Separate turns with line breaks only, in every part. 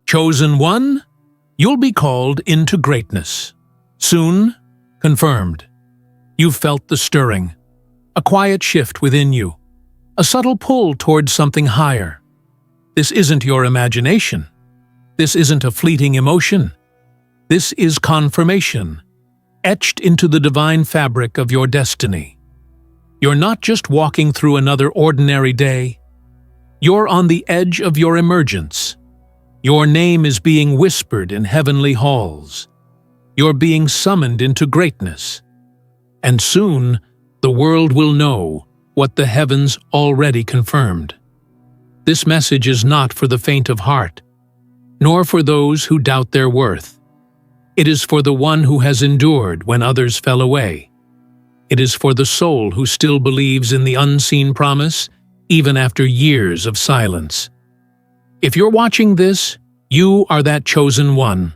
Chosen one, you'll be called into greatness. Soon, confirmed. You've felt the stirring, a quiet shift within you, a subtle pull towards something higher. This isn't your imagination. This isn't a fleeting emotion. This is confirmation, etched into the divine fabric of your destiny. You're not just walking through another ordinary day. You're on the edge of your emergence. Your name is being whispered in heavenly halls. You're being summoned into greatness. And soon, the world will know what the heavens already confirmed. This message is not for the faint of heart, nor for those who doubt their worth. It is for the one who has endured when others fell away. It is for the soul who still believes in the unseen promise, even after years of silence. If you're watching this, you are that chosen one.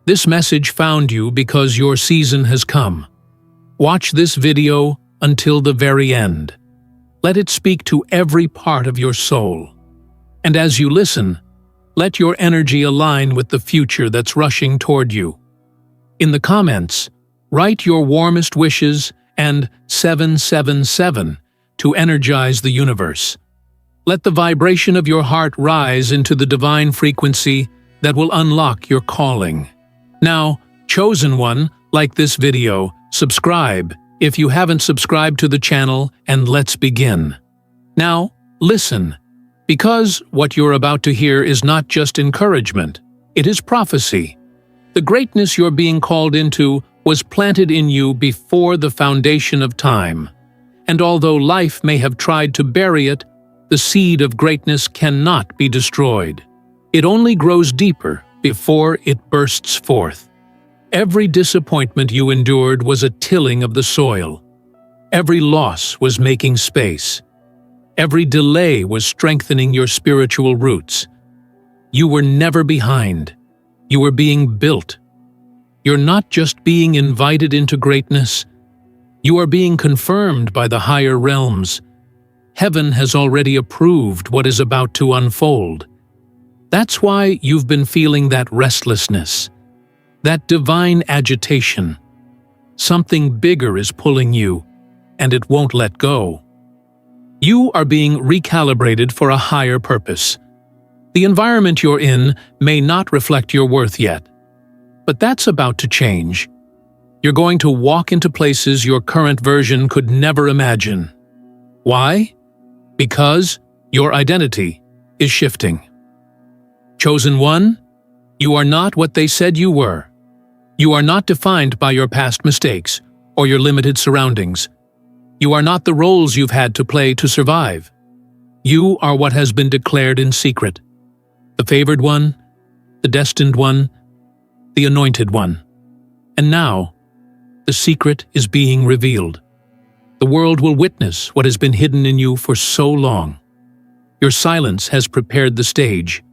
This message found you because your season has come. Watch this video until the very end. Let it speak to every part of your soul. And as you listen, let your energy align with the future that's rushing toward you. In the comments, write your warmest wishes and 777 to energize the universe. Let the vibration of your heart rise into the divine frequency that will unlock your calling. Now, chosen one, like this video, subscribe if you haven't subscribed to the channel, and let's begin. Now, listen, because what you're about to hear is not just encouragement, it is prophecy. The greatness you're being called into was planted in you before the foundation of time. And although life may have tried to bury it, the seed of greatness cannot be destroyed. It only grows deeper before it bursts forth. Every disappointment you endured was a tilling of the soil. Every loss was making space. Every delay was strengthening your spiritual roots. You were never behind. You were being built. You're not just being invited into greatness. You are being confirmed by the higher realms. Heaven has already approved what is about to unfold. That's why you've been feeling that restlessness, that divine agitation. Something bigger is pulling you, and it won't let go. You are being recalibrated for a higher purpose. The environment you're in may not reflect your worth yet, but that's about to change. You're going to walk into places your current version could never imagine. Why? Because your identity is shifting. Chosen one, you are not what they said you were. You are not defined by your past mistakes or your limited surroundings. You are not the roles you've had to play to survive. You are what has been declared in secret. The favored one, the destined one, the anointed one. And now, the secret is being revealed. The world will witness what has been hidden in you for so long. Your silence has prepared the stage.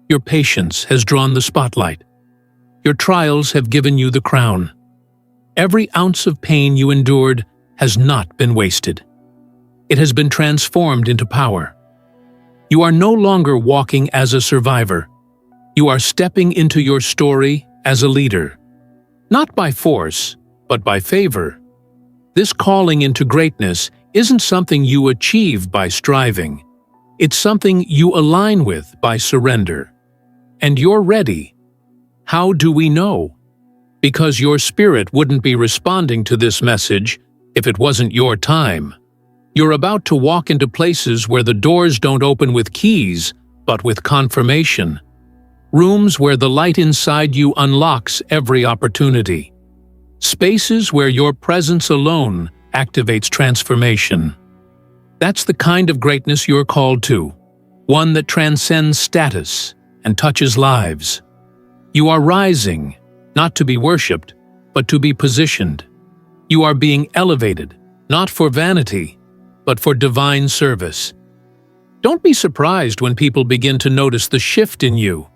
Your patience has drawn the spotlight. Your trials have given you the crown. Every ounce of pain you endured has not been wasted. It has been transformed into power. You are no longer walking as a survivor. You are stepping into your story as a leader. Not by force, but by favor. This calling into greatness isn't something you achieve by striving. It's something you align with by surrender. And you're ready. How do we know? Because your spirit wouldn't be responding to this message if it wasn't your time. You're about to walk into places where the doors don't open with keys, but with confirmation. Rooms where the light inside you unlocks every opportunity. Spaces where your presence alone activates transformation. That's the kind of greatness you're called to, one that transcends status and touches lives. You are rising, not to be worshipped, but to be positioned. You are being elevated, not for vanity, but for divine service. Don't be surprised when people begin to notice the shift in you.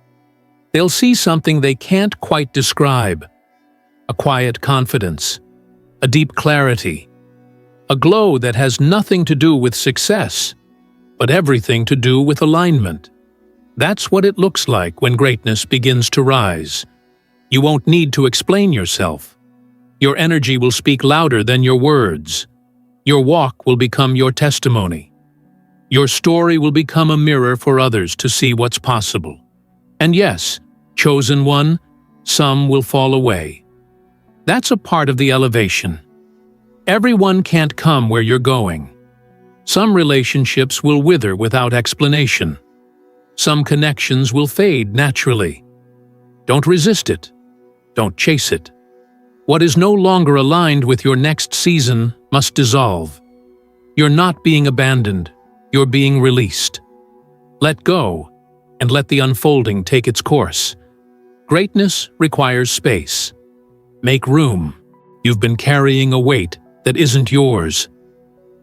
They'll see something they can't quite describe. A quiet confidence, a deep clarity, a glow that has nothing to do with success, but everything to do with alignment. That's what it looks like when greatness begins to rise. You won't need to explain yourself. Your energy will speak louder than your words. Your walk will become your testimony. Your story will become a mirror for others to see what's possible. And yes, chosen one, some will fall away. That's a part of the elevation. Everyone can't come where you're going. Some relationships will wither without explanation. Some connections will fade naturally. Don't resist it. Don't chase it. What is no longer aligned with your next season must dissolve. You're not being abandoned. You're being released. Let go and let the unfolding take its course. Greatness requires space. Make room. You've been carrying a weight that isn't yours.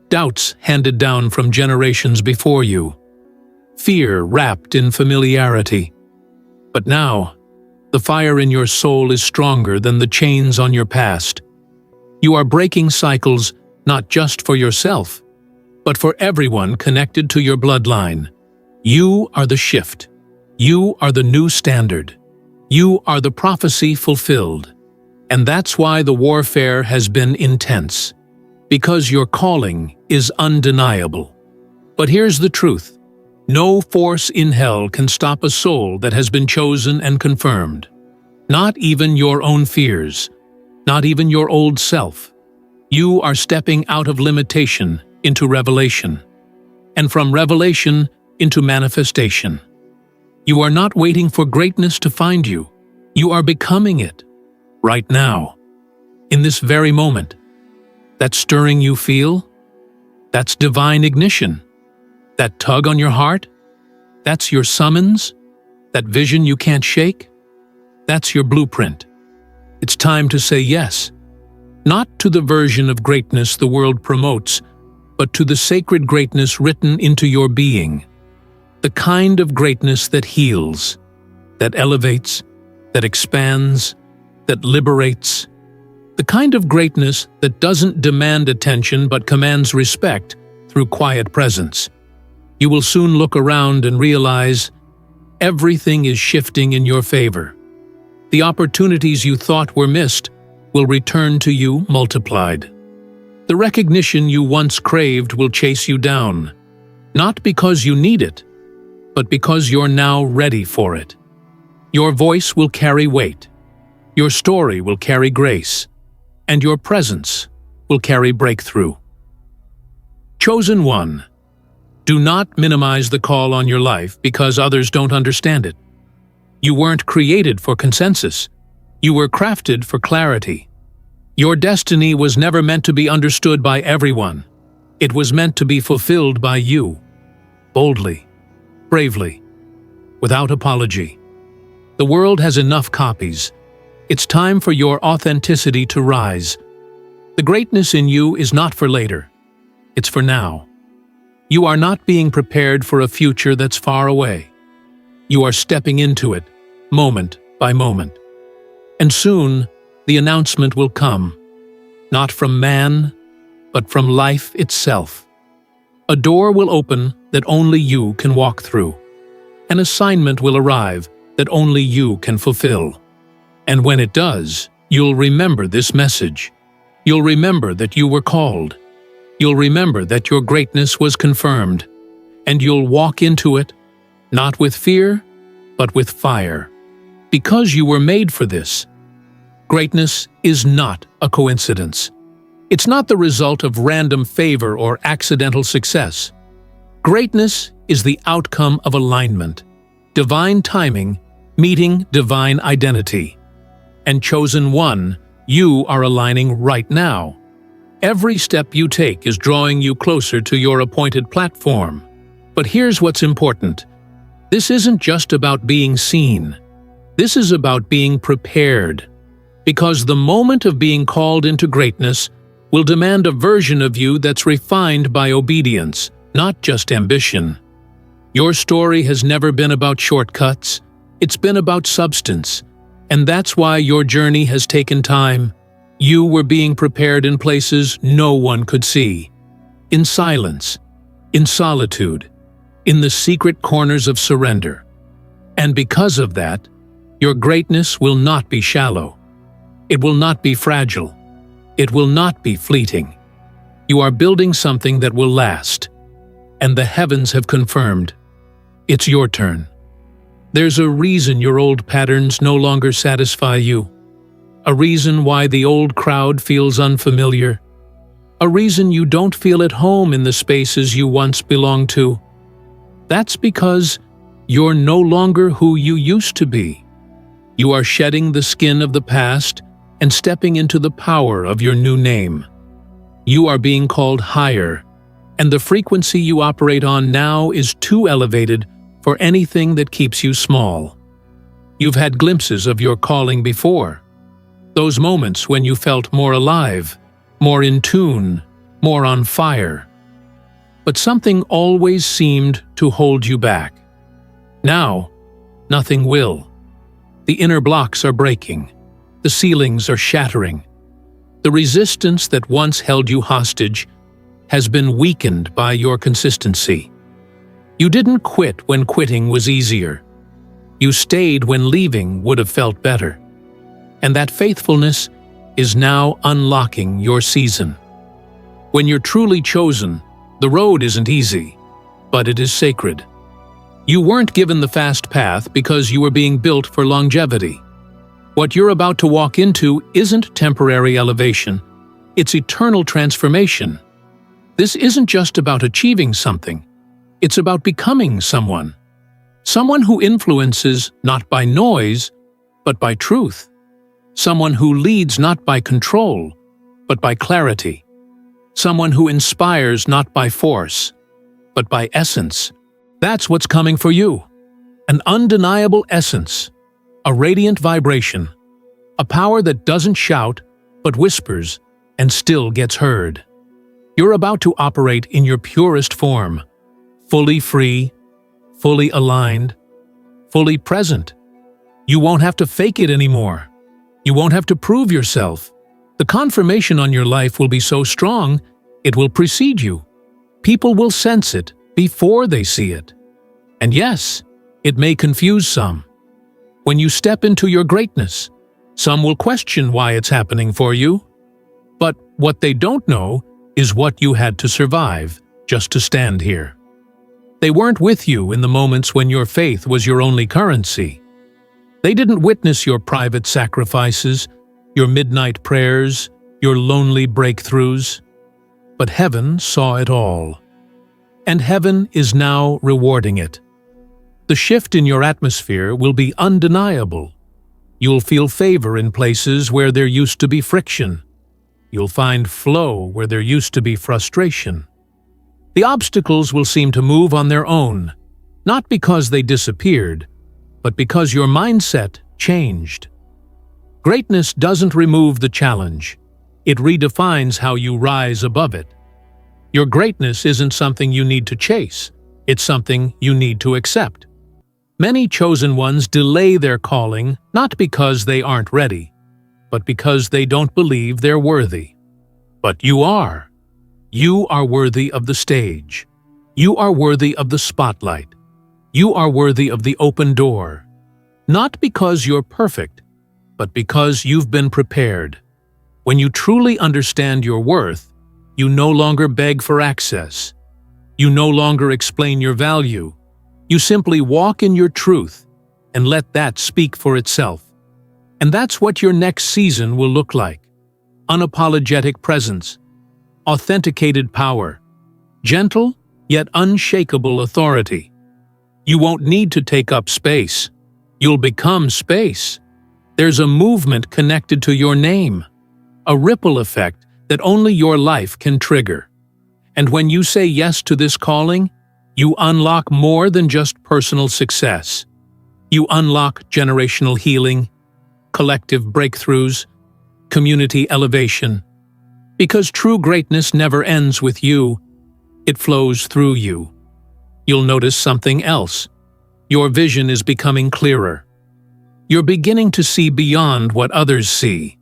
Doubts handed down from generations before you. Fear wrapped in familiarity. But now, the fire in your soul is stronger than the chains on your past. You are breaking cycles not just for yourself, but for everyone connected to your bloodline. You are the shift. You are the new standard. You are the prophecy fulfilled. And that's why the warfare has been intense. Because your calling is undeniable. But here's the truth. No force in hell can stop a soul that has been chosen and confirmed. Not even your own fears. Not even your old self. You are stepping out of limitation into revelation. And from revelation into manifestation. You are not waiting for greatness to find you. You are becoming it. Right now. In this very moment. That stirring you feel? That's divine ignition. That tug on your heart? That's your summons? That vision you can't shake? That's your blueprint. It's time to say yes. Not to the version of greatness the world promotes, but to the sacred greatness written into your being. The kind of greatness that heals, that elevates, that expands, that liberates. The kind of greatness that doesn't demand attention but commands respect through quiet presence. You will soon look around and realize everything is shifting in your favor. The opportunities you thought were missed will return to you multiplied. The recognition you once craved will chase you down, not because you need it, but because you're now ready for it. Your voice will carry weight, your story will carry grace, and your presence will carry breakthrough. Chosen one, do not minimize the call on your life because others don't understand it. You weren't created for consensus. You were crafted for clarity. Your destiny was never meant to be understood by everyone. It was meant to be fulfilled by you, boldly, bravely, without apology. The world has enough copies. It's time for your authenticity to rise. The greatness in you is not for later. It's for now. You are not being prepared for a future that's far away. You are stepping into it, moment by moment. And soon, the announcement will come, not from man, but from life itself. A door will open that only you can walk through. An assignment will arrive that only you can fulfill. And when it does, you'll remember this message. You'll remember that you were called. You'll remember that your greatness was confirmed. And you'll walk into it, not with fear, but with fire. Because you were made for this. Greatness is not a coincidence. It's not the result of random favor or accidental success. Greatness is the outcome of alignment, divine timing, meeting divine identity. And chosen one, you are aligning right now. Every step you take is drawing you closer to your appointed platform. But here's what's important. This isn't just about being seen. This is about being prepared. Because the moment of being called into greatness will demand a version of you that's refined by obedience, not just ambition. Your story has never been about shortcuts. It's been about substance. And that's why your journey has taken time. You were being prepared in places no one could see. In silence, in solitude, in the secret corners of surrender. And because of that, your greatness will not be shallow. It will not be fragile. It will not be fleeting. You are building something that will last, and the heavens have confirmed. It's your turn. There's a reason your old patterns no longer satisfy you, a reason why the old crowd feels unfamiliar, a reason you don't feel at home in the spaces you once belonged to. That's because you're no longer who you used to be. You are shedding the skin of the past and stepping into the power of your new name. You are being called higher, and the frequency you operate on now is too elevated for anything that keeps you small. You've had glimpses of your calling before, those moments when you felt more alive, more in tune, more on fire. But something always seemed to hold you back. Now, nothing will. The inner blocks are breaking. The ceilings are shattering. The resistance that once held you hostage has been weakened by your consistency. You didn't quit when quitting was easier. You stayed when leaving would have felt better. And that faithfulness is now unlocking your season. When you're truly chosen, the road isn't easy, but it is sacred. You weren't given the fast path because you were being built for longevity. What you're about to walk into isn't temporary elevation, it's eternal transformation. This isn't just about achieving something, it's about becoming someone. Someone who influences not by noise, but by truth. Someone who leads not by control, but by clarity. Someone who inspires not by force, but by essence. That's what's coming for you. An undeniable essence. A radiant vibration, a power that doesn't shout, but whispers and still gets heard. You're about to operate in your purest form, fully free, fully aligned, fully present. You won't have to fake it anymore. You won't have to prove yourself. The confirmation on your life will be so strong, it will precede you. People will sense it before they see it. And yes, it may confuse some. When you step into your greatness, some will question why it's happening for you. But what they don't know is what you had to survive just to stand here. They weren't with you in the moments when your faith was your only currency. They didn't witness your private sacrifices, your midnight prayers, your lonely breakthroughs. But heaven saw it all. And heaven is now rewarding it. The shift in your atmosphere will be undeniable. You'll feel favor in places where there used to be friction. You'll find flow where there used to be frustration. The obstacles will seem to move on their own, not because they disappeared, but because your mindset changed. Greatness doesn't remove the challenge. It redefines how you rise above it. Your greatness isn't something you need to chase. It's something you need to accept. Many chosen ones delay their calling not because they aren't ready, but because they don't believe they're worthy. But you are. You are worthy of the stage. You are worthy of the spotlight. You are worthy of the open door. Not because you're perfect, but because you've been prepared. When you truly understand your worth, you no longer beg for access. You no longer explain your value. You simply walk in your truth and let that speak for itself. And that's what your next season will look like. Unapologetic presence, authenticated power, gentle yet unshakable authority. You won't need to take up space. You'll become space. There's a movement connected to your name, a ripple effect that only your life can trigger. And when you say yes to this calling, you unlock more than just personal success. You unlock generational healing, collective breakthroughs, community elevation. Because true greatness never ends with you, it flows through you. You'll notice something else. Your vision is becoming clearer. You're beginning to see beyond what others see.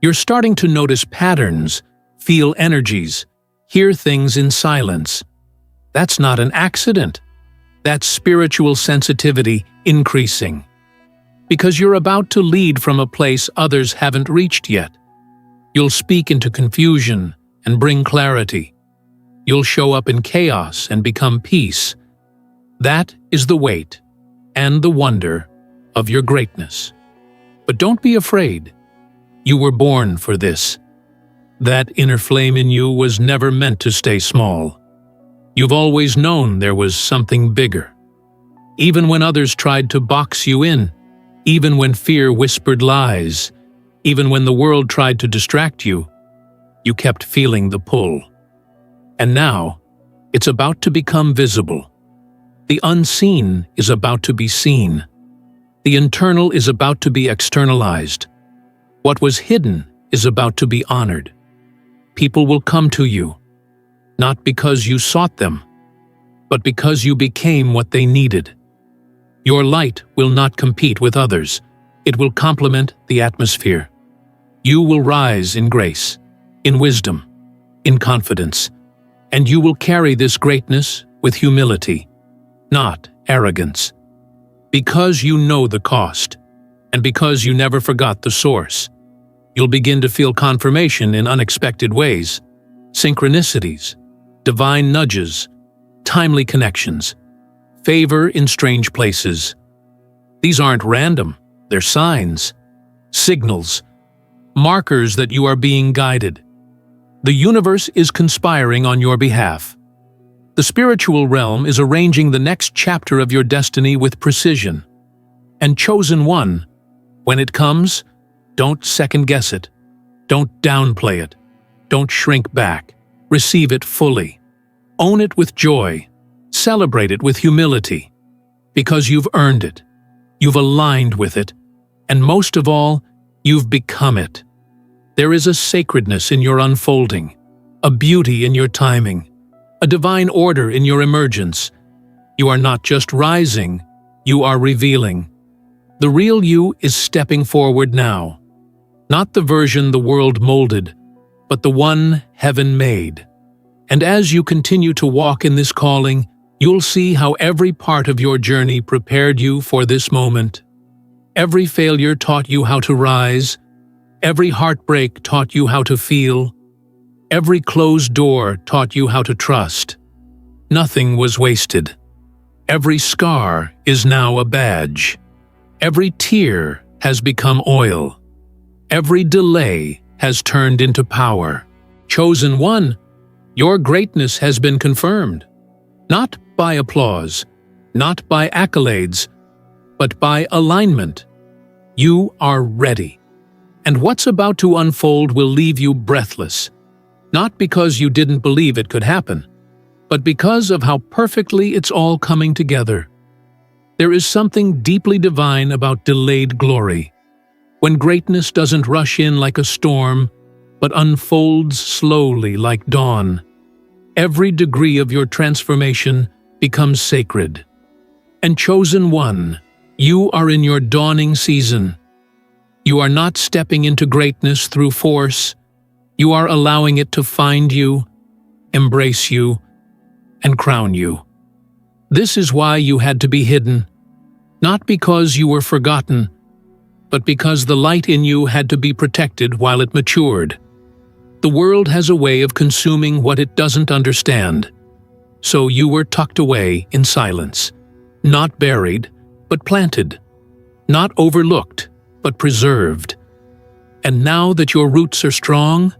You're starting to notice patterns, feel energies, hear things in silence. That's not an accident. That's spiritual sensitivity increasing. Because you're about to lead from a place others haven't reached yet. You'll speak into confusion and bring clarity. You'll show up in chaos and become peace. That is the weight and the wonder of your greatness. But don't be afraid. You were born for this. That inner flame in you was never meant to stay small. You've always known there was something bigger. Even when others tried to box you in, even when fear whispered lies, even when the world tried to distract you, you kept feeling the pull. And now, it's about to become visible. The unseen is about to be seen. The internal is about to be externalized. What was hidden is about to be honored. People will come to you, not because you sought them, but because you became what they needed. Your light will not compete with others. It will complement the atmosphere. You will rise in grace, in wisdom, in confidence, and you will carry this greatness with humility, not arrogance. Because you know the cost, and because you never forgot the source, you'll begin to feel confirmation in unexpected ways, synchronicities, divine nudges, timely connections, favor in strange places. These aren't random, they're signs, signals, markers that you are being guided. The universe is conspiring on your behalf. The spiritual realm is arranging the next chapter of your destiny with precision. And chosen one, when it comes, don't second-guess it. Don't downplay it. Don't shrink back. Receive it fully. Own it with joy. Celebrate it with humility. Because you've earned it. You've aligned with it. And most of all, you've become it. There is a sacredness in your unfolding, a beauty in your timing, a divine order in your emergence. You are not just rising, you are revealing. The real you is stepping forward now. Not the version the world molded, but the one heaven made. And as you continue to walk in this calling, you'll see how every part of your journey prepared you for this moment. Every failure taught you how to rise. Every heartbreak taught you how to feel. Every closed door taught you how to trust. Nothing was wasted. Every scar is now a badge. Every tear has become oil. Every delay has turned into power. Chosen one, your greatness has been confirmed. Not by applause, not by accolades, but by alignment. You are ready. And what's about to unfold will leave you breathless, not because you didn't believe it could happen, but because of how perfectly it's all coming together. There is something deeply divine about delayed glory, when greatness doesn't rush in like a storm, but unfolds slowly like dawn. Every degree of your transformation becomes sacred. And chosen one, you are in your dawning season. You are not stepping into greatness through force. You are allowing it to find you, embrace you, and crown you. This is why you had to be hidden, not because you were forgotten, but because the light in you had to be protected while it matured. The world has a way of consuming what it doesn't understand. So you were tucked away in silence, not buried, but planted, not overlooked, but preserved. And now that your roots are strong,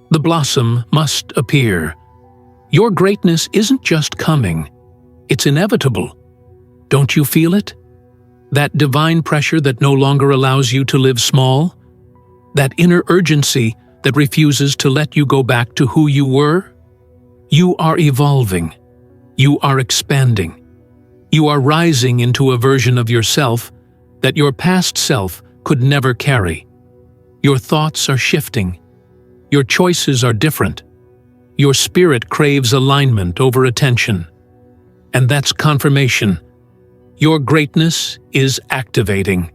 the blossom must appear. Your greatness isn't just coming, it's inevitable. Don't you feel it? That divine pressure that no longer allows you to live small? That inner urgency that refuses to let you go back to who you were? You are evolving. You are expanding. You are rising into a version of yourself that your past self could never carry. Your thoughts are shifting. Your choices are different. Your spirit craves alignment over attention. And that's confirmation. Your greatness is activating.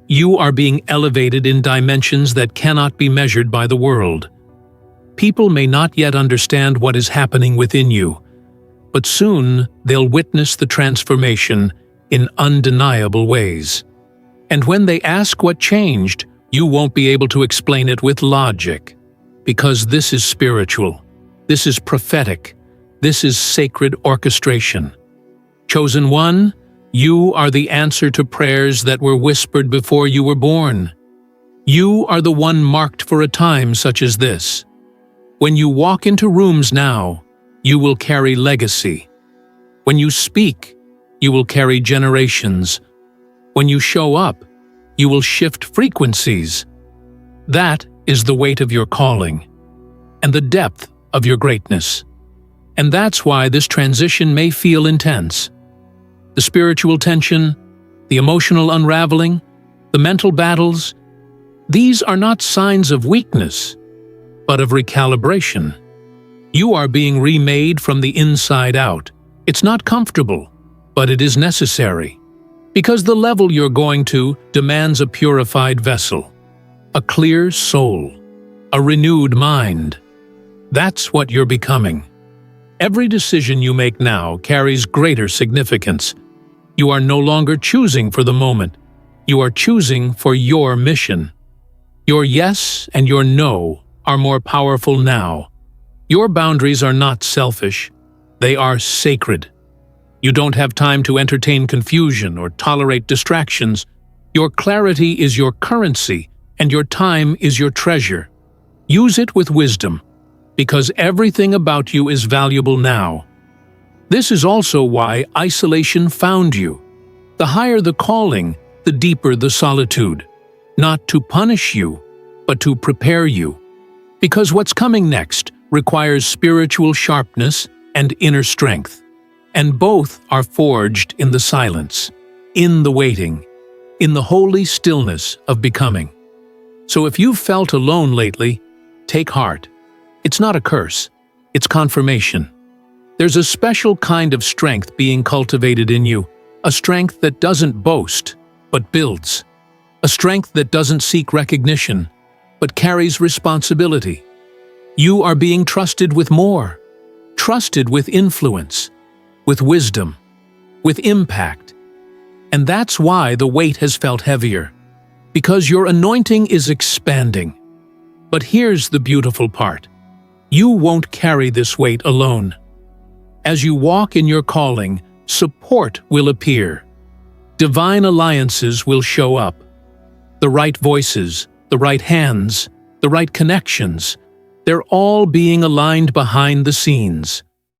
You are being elevated in dimensions that cannot be measured by the world. People may not yet understand what is happening within you, but soon they'll witness the transformation in undeniable ways. And when they ask what changed, you won't be able to explain it with logic, because this is spiritual, this is prophetic, this is sacred orchestration. Chosen one, you are the answer to prayers that were whispered before you were born. You are the one marked for a time such as this. When you walk into rooms now, you will carry legacy. When you speak, you will carry generations. When you show up, you will shift frequencies. That is the weight of your calling and the depth of your greatness. And that's why this transition may feel intense. The spiritual tension, the emotional unraveling, the mental battles, these are not signs of weakness, but of recalibration. You are being remade from the inside out. It's not comfortable, but it is necessary. Because the level you're going to demands a purified vessel, a clear soul, a renewed mind. That's what you're becoming. Every decision you make now carries greater significance. You are no longer choosing for the moment. You are choosing for your mission. Your yes and your no are more powerful now. Your boundaries are not selfish. They are sacred. You don't have time to entertain confusion or tolerate distractions. Your clarity is your currency, and your time is your treasure. Use it with wisdom, because everything about you is valuable now. This is also why isolation found you. The higher the calling, the deeper the solitude. Not to punish you, but to prepare you. Because what's coming next requires spiritual sharpness and inner strength. And both are forged in the silence, in the waiting, in the holy stillness of becoming. So if you've felt alone lately, take heart. It's not a curse, it's confirmation. There's a special kind of strength being cultivated in you, a strength that doesn't boast, but builds. A strength that doesn't seek recognition, but carries responsibility. You are being trusted with more, trusted with influence, with wisdom, with impact. And that's why the weight has felt heavier, because your anointing is expanding. But here's the beautiful part. You won't carry this weight alone. As you walk in your calling, support will appear. Divine alliances will show up. The right voices, the right hands, the right connections, they're all being aligned behind the scenes.